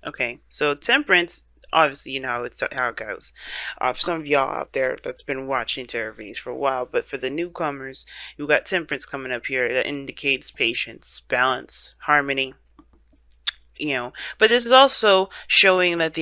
Okay, so temperance, obviously, you know how it goes. For some of y'all out there that's been watching tarot readings for a while, but for the newcomers, you got temperance coming up here that indicates patience, balance, harmony. But this is also showing that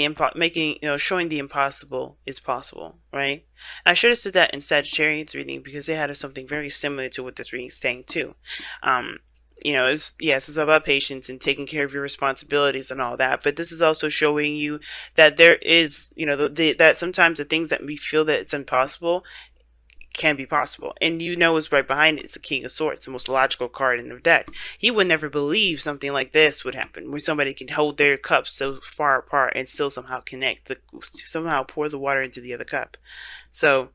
showing the impossible is possible, right? I should have said that in Sagittarius reading because they had something very similar to what this reading is saying too. Um, it's about patience and taking care of your responsibilities and all that. But this is also showing you that there is, that sometimes the things that we feel that it's impossible can be possible. And what's right behind it is the King of Swords, the most logical card in the deck. He would never believe something like this would happen, where somebody can hold their cups so far apart and still somehow somehow pour the water into the other cup. So,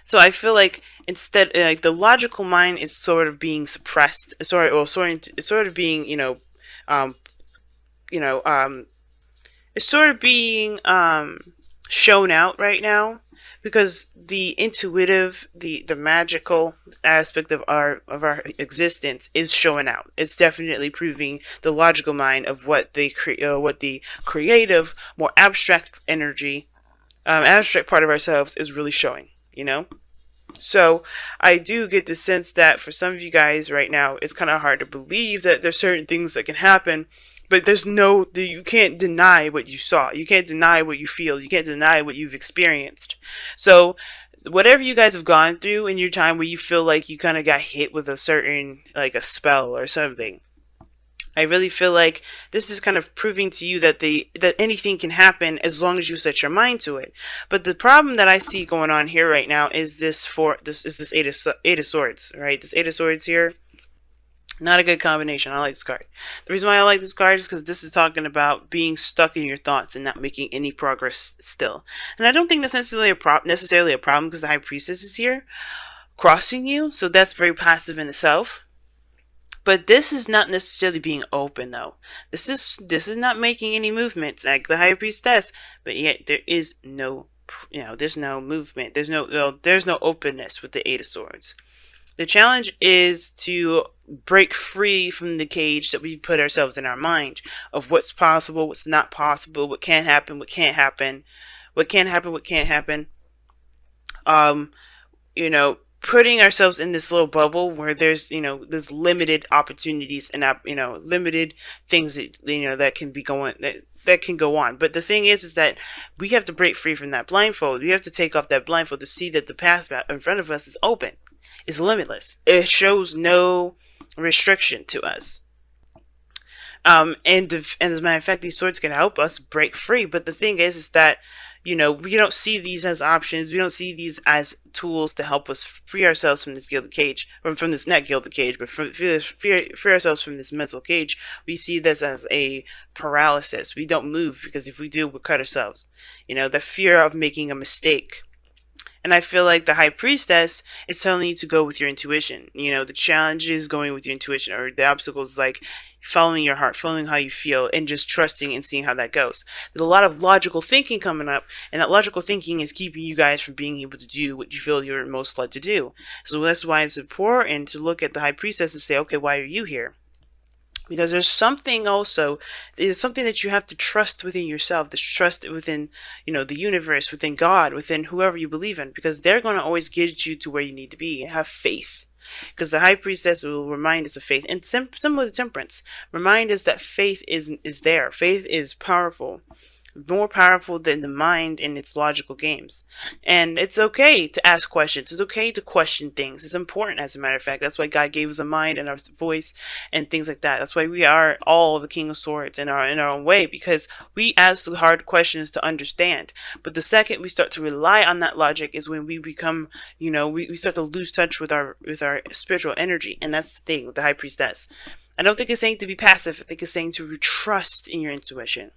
so I feel like instead, like the logical mind is sort of being suppressed, sort of being, um, you know, um, it's sort of being shown out right now because the intuitive, the magical aspect of our existence is showing out. It's definitely proving the logical mind of what the creative, more abstract energy, abstract part of ourselves is really showing. So I do get the sense that for some of you guys right now, it's kind of hard to believe that there's certain things that can happen, but you can't deny what you saw. You can't deny what you feel. You can't deny what you've experienced. So whatever you guys have gone through in your time where you feel like you kind of got hit with a certain, like a spell or something, I really feel like this is kind of proving to you that that anything can happen as long as you set your mind to it. But the problem that I see going on here right now is this eight of swords, right? This eight of swords here, not a good combination. I like this card. The reason why I like this card is because this is talking about being stuck in your thoughts and not making any progress still. And I don't think that's necessarily a problem because the High Priestess is here crossing you, so that's very passive in itself. But this is not necessarily being open, though. This is not making any movements like the High Priestess, but yet there is no, there's no movement. There's no openness with the Eight of Swords. The challenge is to break free from the cage that we put ourselves in our mind of what's possible, what's not possible, what can happen, what can't happen, what can happen, what can't happen. Um, putting ourselves in this little bubble where there's limited opportunities and limited things that can be going that can go on. But the thing is that we have to break free from that blindfold. We have to take off that blindfold to see that the path in front of us is open. It's limitless. It shows no restriction to us. And as a matter of fact, these swords can help us break free. But the thing is that we don't see these as options. We don't see these as tools to help us free ourselves from this gilded cage, or from this not gilded cage, but free ourselves from this mental cage. We see this as a paralysis. We don't move because if we do, we'll cut ourselves. The fear of making a mistake. And I feel like the High Priestess is telling you to go with your intuition. The challenge is going with your intuition, or the obstacle is like following your heart, following how you feel, and just trusting and seeing how that goes. There's a lot of logical thinking coming up, and that logical thinking is keeping you guys from being able to do what you feel you're most led to do. So that's why it's important to look at the High Priestess and say, okay, why are you here? Because there's something that you have to trust within yourself, to trust within, the universe, within God, within whoever you believe in, because they're going to always get you to where you need to be. Have faith. Because the High Priestess will remind us of faith. And similar to Temperance, remind us that faith is there. Faith is powerful. More powerful than the mind in its logical games. And it's okay to ask questions. It's okay to question things. It's important, as a matter of fact. That's why God gave us a mind and our voice and things like that. That's why we are all the King of Swords in our own way, because we ask the hard questions to understand. But the second we start to rely on that logic is when we become, we start to lose touch with our spiritual energy. And that's the thing with the High Priestess. I don't think it's saying to be passive. I think it's saying to trust in your intuition.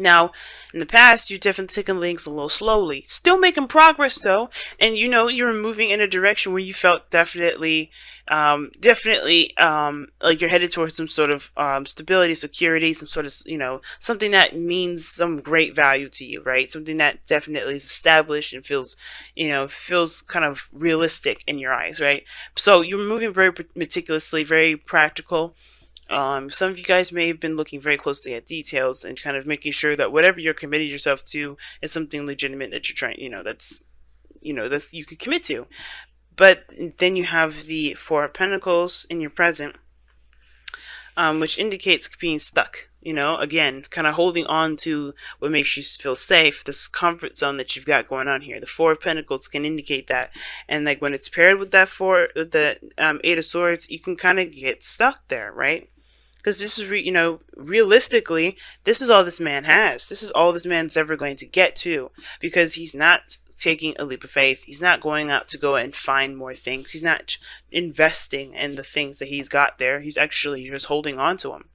Now, in the past, you've definitely taken things a little slowly. Still making progress, though. And, you're moving in a direction where you felt definitely, like you're headed towards some sort of stability, security, some sort of, something that means some great value to you, right? Something that definitely is established and feels kind of realistic in your eyes, right? So you're moving very meticulously, very practical. Some of you guys may have been looking very closely at details and kind of making sure that whatever you're committing yourself to is something legitimate that you're trying, that's you could commit to. But then you have the Four of Pentacles in your present, which indicates being stuck. Again, kind of holding on to what makes you feel safe, this comfort zone that you've got going on here. The Four of Pentacles can indicate that, and like when it's paired with the Eight of Swords, you can kind of get stuck there, right? Because this is, realistically, this is all this man has. This is all this man's ever going to get to, because he's not taking a leap of faith. He's not going out to go and find more things. He's not investing in the things that he's got there. He's actually just holding on to them.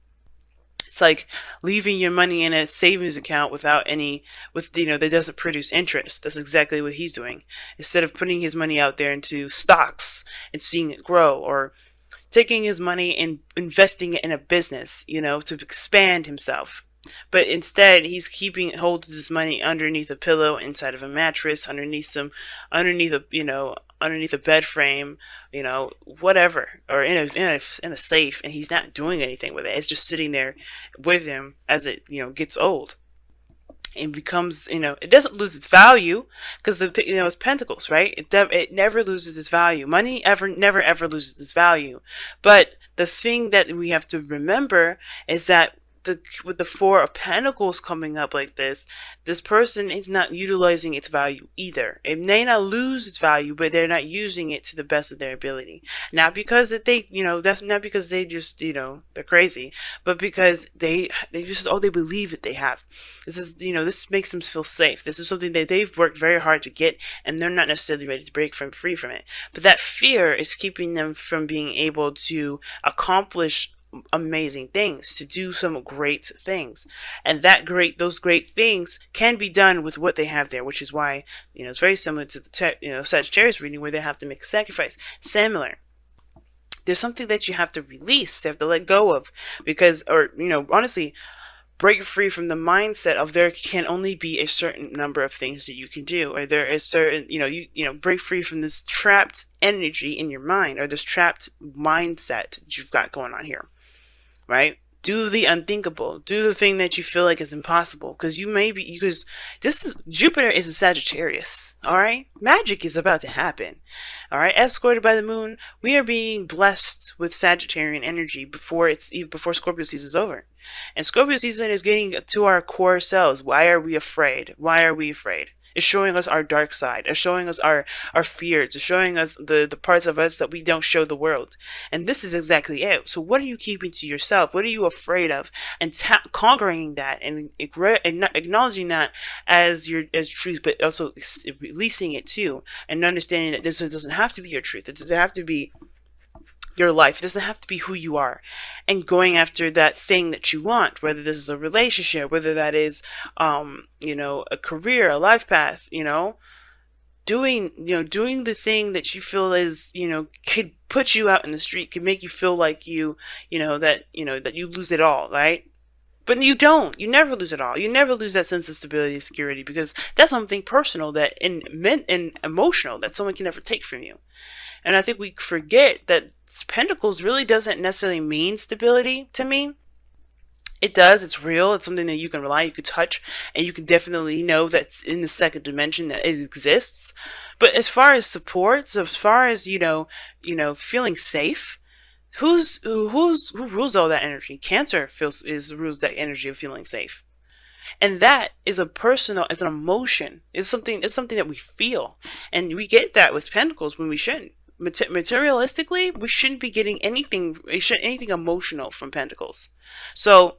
It's like leaving your money in a savings account that doesn't produce interest. That's exactly what he's doing. Instead of putting his money out there into stocks and seeing it grow, or taking his money and investing it in a business, to expand himself. But instead, he's keeping hold of his money underneath a pillow, inside of a mattress, underneath a bed frame, whatever, or in a safe, and he's not doing anything with it. It's just sitting there with him as it gets old. It becomes, it doesn't lose its value, because it's pentacles, right? It never loses its value. Money never ever loses its value. But the thing that we have to remember is that with the Four of Pentacles coming up like this person is not utilizing its value either. It may not lose its value, but they're not using it to the best of their ability. Not because that's not because they just, they're crazy, but because they believe that they have. This makes them feel safe. This is something that they've worked very hard to get, and they're not necessarily ready to break free from it. But that fear is keeping them from being able to accomplish amazing things, to do some great things. And those great things can be done with what they have there, which is why, it's very similar to the Sagittarius reading, where they have to make a sacrifice. Similar. There's something that you have to release, they have to let go of, because, honestly, break free from the mindset of there can only be a certain number of things that you can do, or there is certain, break free from this trapped energy in your mind, or this trapped mindset that you've got going on here. Right? Do the unthinkable. Do the thing that you feel like is impossible. Because Jupiter is a Sagittarius. Alright? Magic is about to happen. Alright? Escorted by the moon, we are being blessed with Sagittarian energy before Scorpio season is over. And Scorpio season is getting to our core selves. Why are we afraid? Why are we afraid? It's showing us our dark side. It's showing us our fears. It's showing us the parts of us that we don't show the world. And this is exactly it. So what are you keeping to yourself? What are you afraid of? And conquering that, and acknowledging that as truth, but also releasing it too. And understanding that this doesn't have to be your truth. It doesn't have to be your life. It doesn't have to be who you are, and going after that thing that you want, whether this is a relationship, whether that is a career, a life path, doing the thing that you feel is, could put you out in the street, could make you feel like that you lose it all, right? But you don't. You never lose it all. You never lose that sense of stability and security, because that's something personal and emotional that someone can never take from you. And I think we forget that Pentacles really doesn't necessarily mean stability to me. It does. It's real. It's something that you can rely, you can touch, and you can definitely know that's in the second dimension, that it exists. But as far as support, so as far as feeling safe, who rules all that energy? Cancer rules that energy of feeling safe. And that is it's an emotion. It's something that we feel. And we get that with Pentacles when we shouldn't. Materialistically, we shouldn't be getting anything emotional from Pentacles. So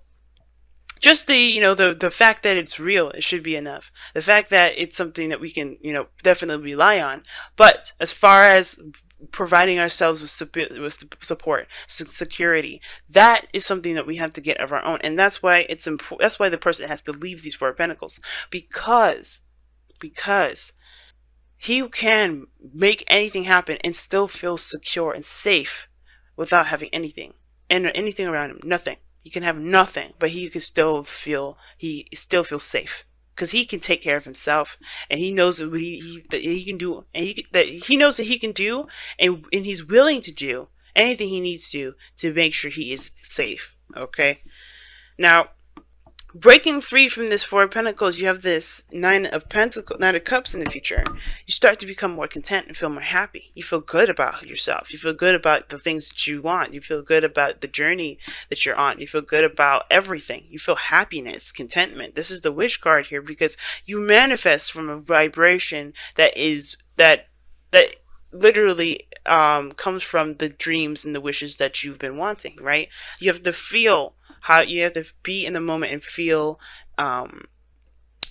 just the fact that it's real, it should be enough. The fact that it's something that we can definitely rely on. But as far as providing ourselves with support, security, that is something that we have to get of our own. And that's why it's important. That's why the person has to leave these Four of Pentacles, because he can make anything happen and still feel secure and safe without having anything around him. Nothing. He can have nothing, but he still feels safe, because he can take care of himself, and he knows that he can do, and he knows that he can do, and he's willing to do, anything he needs to make sure he is safe. Okay. Now, breaking free from this Four of Pentacles, you have this Nine of Cups in the future. You start to become more content and feel more happy. You feel good about yourself. You feel good about the things that you want. You feel good about the journey that you're on. You feel good about everything. You feel happiness, contentment. This is the Wish card here, because you manifest from a vibration that literally comes from the dreams and the wishes that you've been wanting, right? You have to feel how you have to be in the moment and feel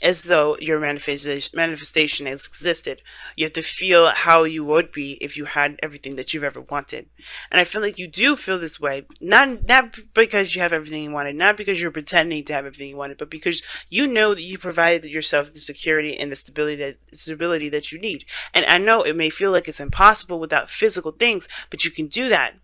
as though your manifestation has existed. You have to feel how you would be if you had everything that you've ever wanted. And I feel like you do feel this way, not because you have everything you wanted, not because you're pretending to have everything you wanted, but because you know that you provided yourself the security and the stability that you need. And I know it may feel like it's impossible without physical things, but you can do that.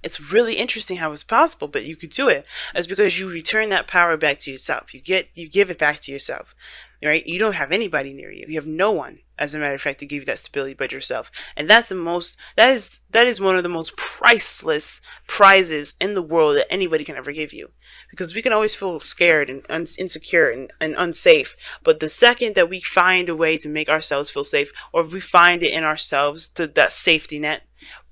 It's really interesting how it's possible, but you could do it. It's because you return that power back to yourself. You give it back to yourself, right? You don't have anybody near you. You have no one, as a matter of fact, to give you that stability but yourself. And that is one of the most priceless prizes in the world that anybody can ever give you. Because we can always feel scared and insecure and unsafe. But the second that we find a way to make ourselves feel safe, or if we find it in ourselves, to that safety net,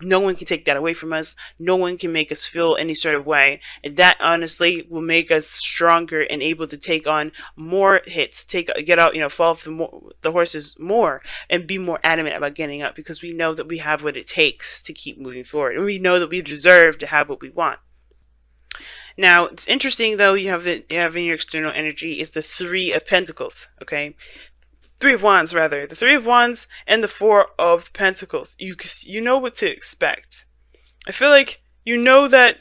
no one can take that away from us. No one can make us feel any sort of way. And that honestly will make us stronger and able to take on more hits, get out, fall off the horses more, and be more adamant about getting up, because we know that we have what it takes to keep moving forward. And we know that we deserve to have what we want. Now, it's interesting though, you have in your external energy is the Three of Pentacles, okay? Three of Wands, rather. The Three of Wands and the Four of Pentacles. You know what to expect. I feel like you know that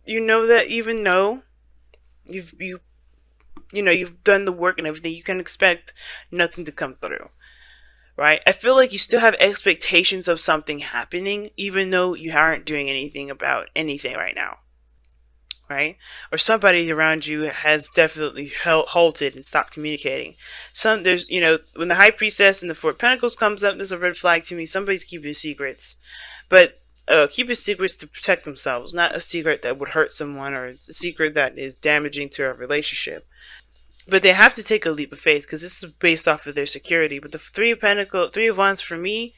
even though you've done the work and everything, you can expect nothing to come through. Right? I feel like you still have expectations of something happening, even though you aren't doing anything about anything right now. Right? Or somebody around you has definitely halted and stopped communicating. There's, when the High Priestess and the Four of Pentacles comes up, there's a red flag to me. Somebody's keeping secrets. But keeping secrets to protect themselves, not a secret that would hurt someone, or it's a secret that is damaging to a relationship. But they have to take a leap of faith, because this is based off of their security. But the Three of Wands for me,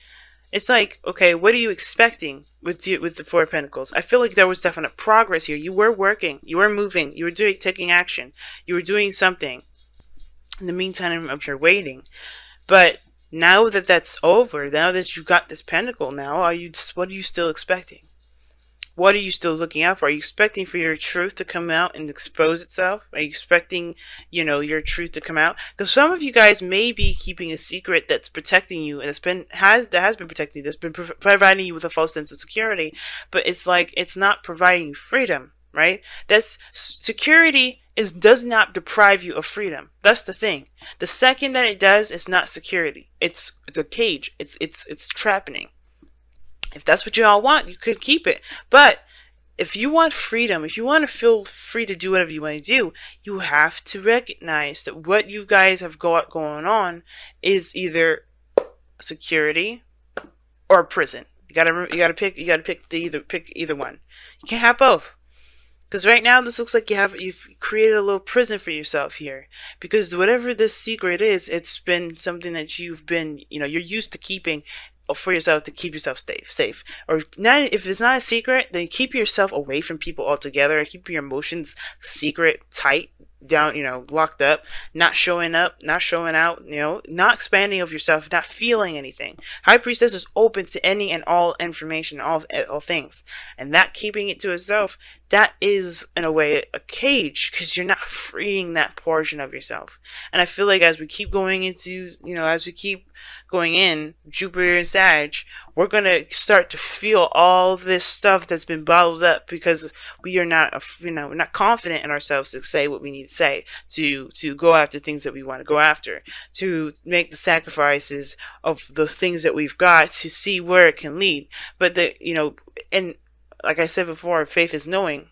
it's like, okay, what are you expecting with the Four of Pentacles? I feel like there was definite progress here. You were working, you were moving, you were taking action, you were doing something in the meantime of your waiting. But now that that's over, now that you got this pentacle, now what are you still expecting? What are you still looking out for? Are you expecting for your truth to come out and expose itself? Are you expecting, your truth to come out? Because some of you guys may be keeping a secret that's protecting you, and that has been protecting you, that's been providing you with a false sense of security. But it's like, it's not providing you freedom, right? That's security does not deprive you of freedom. That's the thing. The second that it does, it's not security. It's a cage. It's trapping. If that's what you all want, you could keep it. But if you want freedom, if you want to feel free to do whatever you want to do, you have to recognize that what you guys have got going on is either security or prison. You gotta pick either one. You can't have both. Because right now, this looks like you've created a little prison for yourself here. Because whatever this secret is, it's been something that you've been, you're used to keeping for yourself, to keep yourself safe. Or not, if it's not a secret, then keep yourself away from people altogether. Keep your emotions secret, tight, down, locked up, not showing up, not showing out, not expanding of yourself, not feeling anything. High Priestess is open to any and all information, all things. And that keeping it to itself, that is, in a way, a cage, because you're not freeing that portion of yourself. And I feel like as we keep going into, as we keep going in, Jupiter and Sag, we're going to start to feel all this stuff that's been bottled up, because we are not, we're not confident in ourselves to say what we need to say, to go after things that we want to go after, to make the sacrifices of those things that we've got to see where it can lead. But and like I said before, faith is knowing.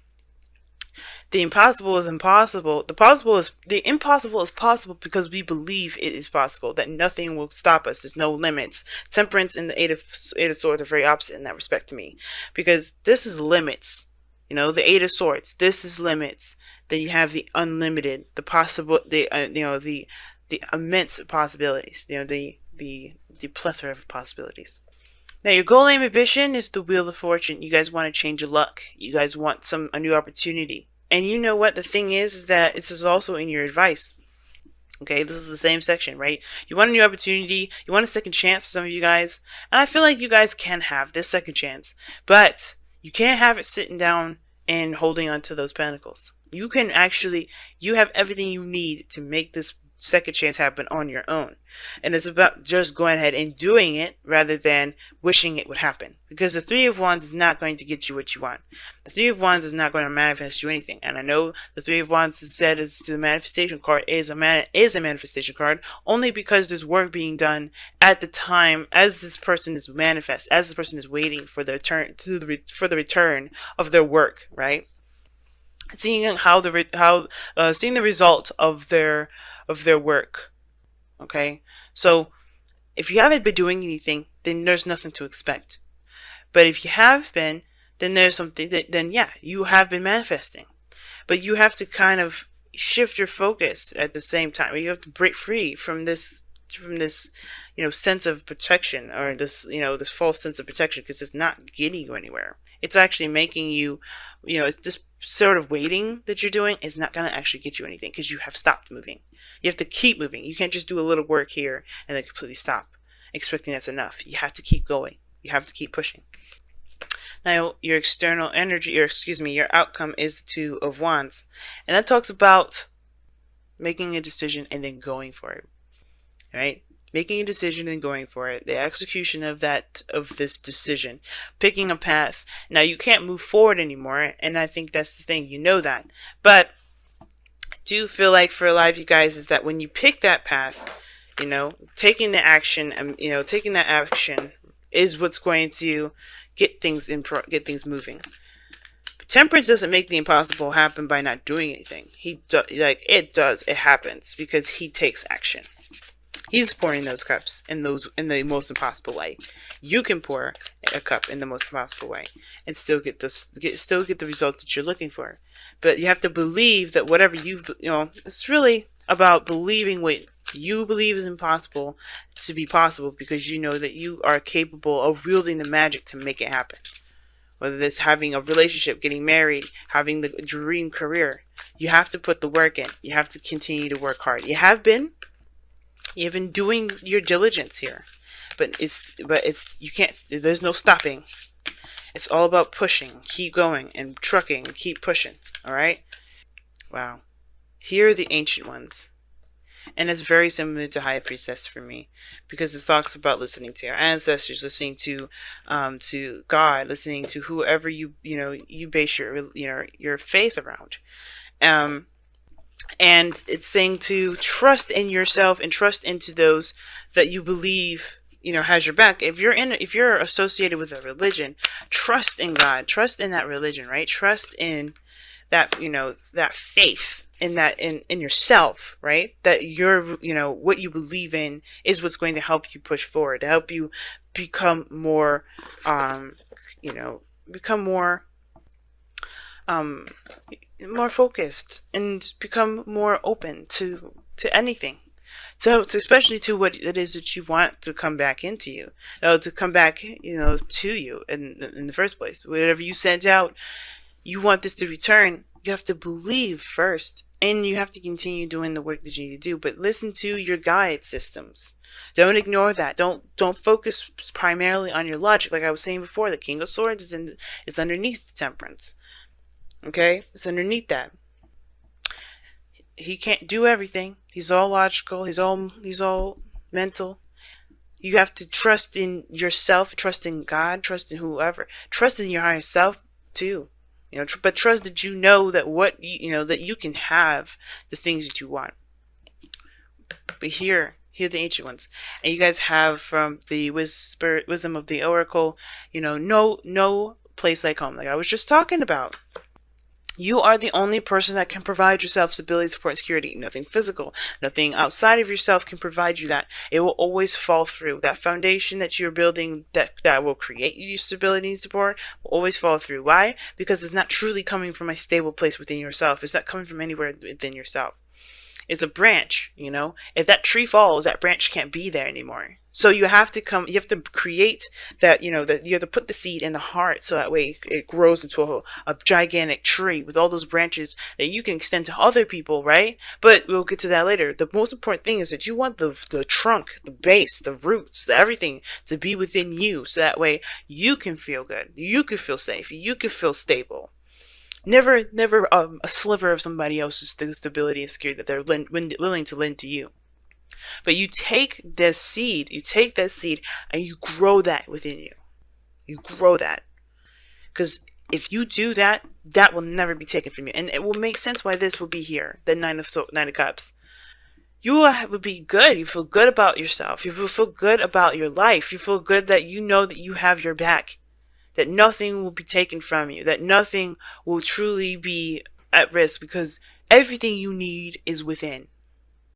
The impossible is impossible. The impossible is possible because we believe it is possible, that nothing will stop us. There's no limits. Temperance and the eight of swords are very opposite in that respect to me, because this is limits. The eight of swords. This is limits. Then you have the unlimited, the possible, the immense possibilities. The plethora of possibilities. Now, your goal, aim, ambition is the wheel of fortune. You guys want to change your luck. You guys want a new opportunity. And you know what the thing is that this is also in your advice. Okay, this is the same section, right? You want a new opportunity. You want a second chance for some of you guys. And I feel like you guys can have this second chance. But you can't have it sitting down and holding on to those pentacles. You have everything you need to make this second chance happen on your own. And it's about just going ahead and doing it rather than wishing it would happen. Because the Three of Wands is not going to get you what you want. The Three of Wands is not going to manifest you anything. And I know the Three of Wands is said as the manifestation card is a manifestation card only because there's work being done at the time as this person is as this person is waiting for the return of their work, right? Seeing seeing the result of their work. Okay, so if you haven't been doing anything, then there's nothing to expect. But if you have been, then there's something then yeah, you have been manifesting. But you have to kind of shift your focus at the same time. You have to break free from this sense of protection, or this false sense of protection, because it's not getting you anywhere. It's actually making you, it's this sort of waiting that you're doing is not going to actually get you anything, because you have stopped moving. You have to keep moving. You can't just do a little work here and then completely stop, expecting that's enough. You have to keep going. You have to keep pushing. Now, your external energy, your outcome is the Two of Wands. And that talks about making a decision and then going for it. Right? Making a decision and going for it. The execution of this decision. Picking a path. Now, you can't move forward anymore, and I think that's the thing. You know that. But I do feel like for a lot of you guys is that when you pick that path, taking the action, taking that action is what's going to get things moving. But Temperance doesn't make the impossible happen by not doing anything. It happens because he takes action. He's pouring those cups in the most impossible way. You can pour a cup in the most impossible way and still get the results that you're looking for. But you have to believe that whatever it's really about believing what you believe is impossible to be possible, because you know that you are capable of wielding the magic to make it happen. Whether that's having a relationship, getting married, having the dream career, you have to put the work in. You have to continue to work hard. You've been doing your diligence here, but you can't. There's no stopping. It's all about pushing, keep going, and trucking, and keep pushing. All right. Wow. Here are the Ancient Ones, and it's very similar to High Priestess for me, because it talks about listening to your ancestors, listening to God, listening to whoever you base your faith around. And it's saying to trust in yourself and trust into those that you believe has your back. If you're associated with a religion, trust in God, trust in that religion, right? Trust in that that faith in yourself, right? That what you believe in is what's going to help you push forward, to help you become more more focused and become more open to anything. So especially to what it is that you want to come back into you, to come back, to you in the first place. Whatever you sent out, you want this to return. You have to believe first, and you have to continue doing the work that you need to do. But listen to your guide systems. Don't ignore that. Don't focus primarily on your logic. Like I was saying before, the King of Swords is underneath the Temperance. Okay, it's underneath that. He can't do everything. He's all logical. He's all mental. You have to trust in yourself, trust in God, trust in whoever, trust in your higher self too. But trust that that you can have the things that you want. But here are the Ancient Ones, and you guys have from the wisdom of the Oracle. No place like home, like I was just talking about. You are the only person that can provide yourself stability, support, and security. Nothing physical, nothing outside of yourself can provide you that. It will always fall through. That foundation that you're building that will create you stability and support will always fall through. Why? Because it's not truly coming from a stable place within yourself. It's not coming from anywhere within yourself. It's a branch, you know. If that tree falls, that branch can't be there anymore. So you have to create that, you know, that you have to put the seed in the heart so that way it grows into a gigantic tree with all those branches that you can extend to other people, right? But we'll get to that later. The most important thing is that you want the trunk, the base, the roots, everything to be within you so that way you can feel good, you can feel safe, you can feel stable. Never a sliver of somebody else's stability and security that they're willing to lend to you. But you take that seed and you grow that within you. You grow that. Because if you do that, that will never be taken from you. And it will make sense why this will be here, the Nine of Cups. You will be good. You feel good about yourself. You will feel good about your life. You feel good that you know that you have your back. That nothing will be taken from you. That nothing will truly be at risk because everything you need is within.